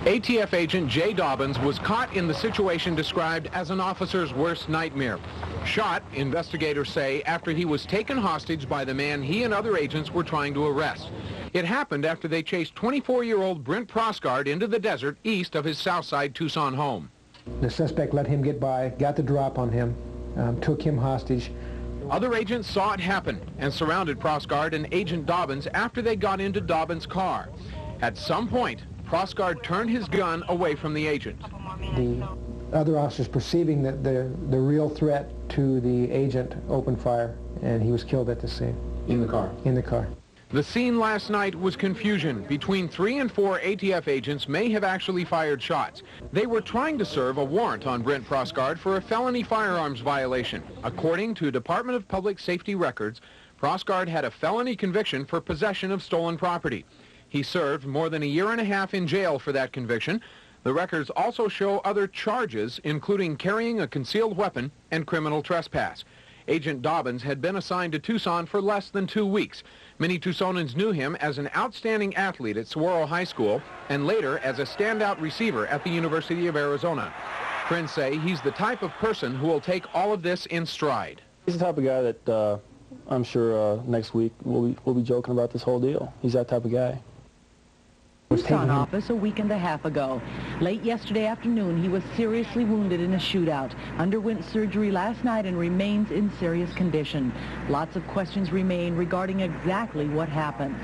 ATF agent Jay Dobbins was caught in the situation described as an officer's worst nightmare. Shot, investigators say, after he was taken hostage by the man he and other agents were trying to arrest. It happened after they chased 24-year-old Brent Prosgard into the desert east of his Southside Tucson home. The suspect let him get by, got the drop on him, took him hostage. Other agents saw it happen and surrounded Prosgard and Agent Dobbins after they got into Dobbins' car. At some point, Prosgard turned his gun away from the agent. The other officers, perceiving that the real threat to the agent, opened fire, and he was killed at the scene. In the car? In the car. The scene last night was confusion. Between 3 and 4 ATF agents may have actually fired shots. They were trying to serve a warrant on Brent Prosgard for a felony firearms violation. According to Department of Public Safety records, Prosgard had a felony conviction for possession of stolen property. He served more than a year and a half in jail for that conviction. The records also show other charges, including carrying a concealed weapon and criminal trespass. Agent Dobbins had been assigned to Tucson for less than 2 weeks. Many Tucsonans knew him as an outstanding athlete at Saguaro High School and later as a standout receiver at the University of Arizona. Friends say he's the type of person who will take all of this in stride. He's the type of guy that I'm sure next week we'll be joking about this whole deal. He's that type of guy. Tucson office a week and a half ago. Late yesterday afternoon, he was seriously wounded in a shootout, underwent surgery last night and remains in serious condition. Lots of questions remain regarding exactly what happened.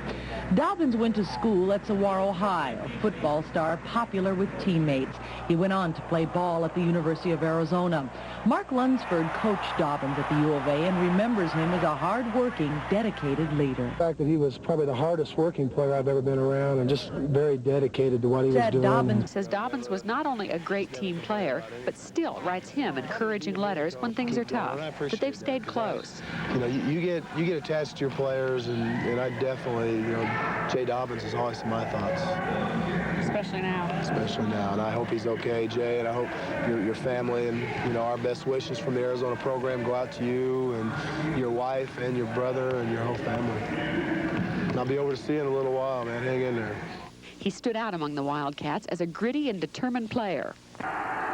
Dobbins went to school at Saguaro High, a football star popular with teammates. He went on to play ball at the University of Arizona. Mark Lunsford coached Dobbins at the U of A and remembers him as a hard-working, dedicated leader. The fact that he was probably the hardest working player I've ever been around and just very dedicated to what he was doing. Dobbins says Dobbins was not only a great team player, but still writes him encouraging letters when things are tough. But they've stayed close. You know, you get attached to your players, and I definitely, you know, Jay Dobbins is always in my thoughts. Especially now. Especially now, and I hope he's okay, Jay, and I hope your family and, you know, our best wishes from the Arizona program go out to you and your wife and your brother and your whole family. And I'll be over to see you in a little while, man. Hang in there. He stood out among the Wildcats as a gritty and determined player.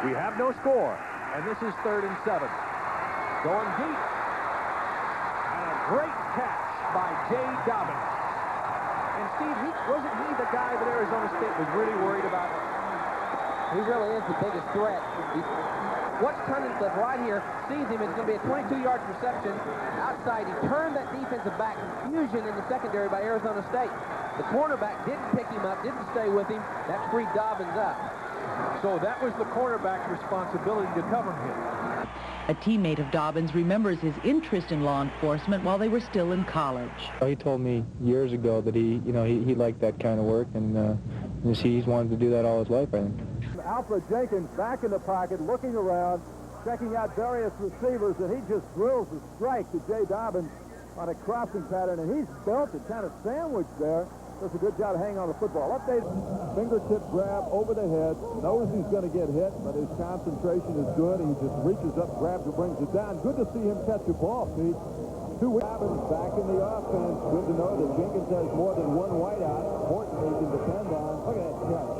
We have no score, and this is 3rd and 7. Going deep, and a great catch by Jay Dobbins. And Steve, wasn't he the guy that Arizona State was really worried about? He really is the biggest threat. Watch Tunnicliffe right here, sees him. It's going to be a 22-yard reception outside. He turned that defensive back. Confusion in the secondary by Arizona State. The cornerback didn't pick him up, didn't stay with him. That freed Dobbins up. So that was the cornerback's responsibility to cover him. A teammate of Dobbins remembers his interest in law enforcement while they were still in college. He told me years ago that he liked that kind of work, and he's wanted to do that all his life, I think. Alfred Jenkins back in the pocket, looking around, checking out various receivers, and he just drills a strike to Jay Dobbins on a crossing pattern, and he's built it kind of sandwiched there. Does a good job hanging on the football. Update, fingertip grab over the head, knows he's going to get hit, but his concentration is good. He just reaches up, grabs and brings it down. Good to see him catch a ball, Pete. 2 Dobbins back in the offense. Good to know that Jenkins has more than one wideout. Important he can depend on. Look at that catch.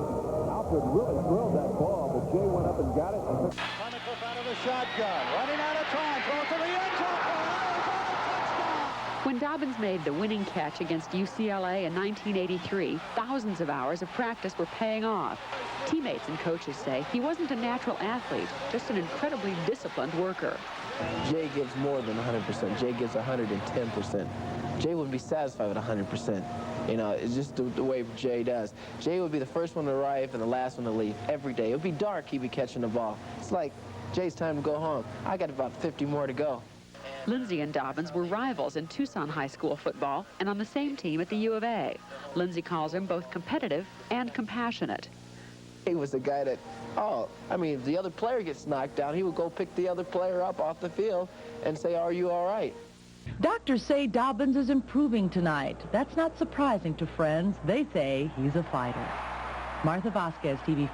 Alfred really drilled that ball, but Jay went up and got it. Tunnicliffe out of the shotgun, running out of time, throws to the end zone. When Dobbins made the winning catch against UCLA in 1983, thousands of hours of practice were paying off. Teammates and coaches say he wasn't a natural athlete, just an incredibly disciplined worker. Jay gives more than 100%. Jay gives 110%. Jay wouldn't be satisfied with 100%. You know, it's just the way Jay does. Jay would be the first one to arrive and the last one to leave every day. It would be dark, he'd be catching the ball. It's like, Jay's time to go home. I got about 50 more to go. Lindsey and Dobbins were rivals in Tucson High School football and on the same team at the U of A. Lindsey calls him both competitive and compassionate. He was the guy that, if the other player gets knocked down, he would go pick the other player up off the field and say, "Are you all right?" Doctors say Dobbins is improving tonight. That's not surprising to friends. They say he's a fighter. Martha Vasquez, TV4.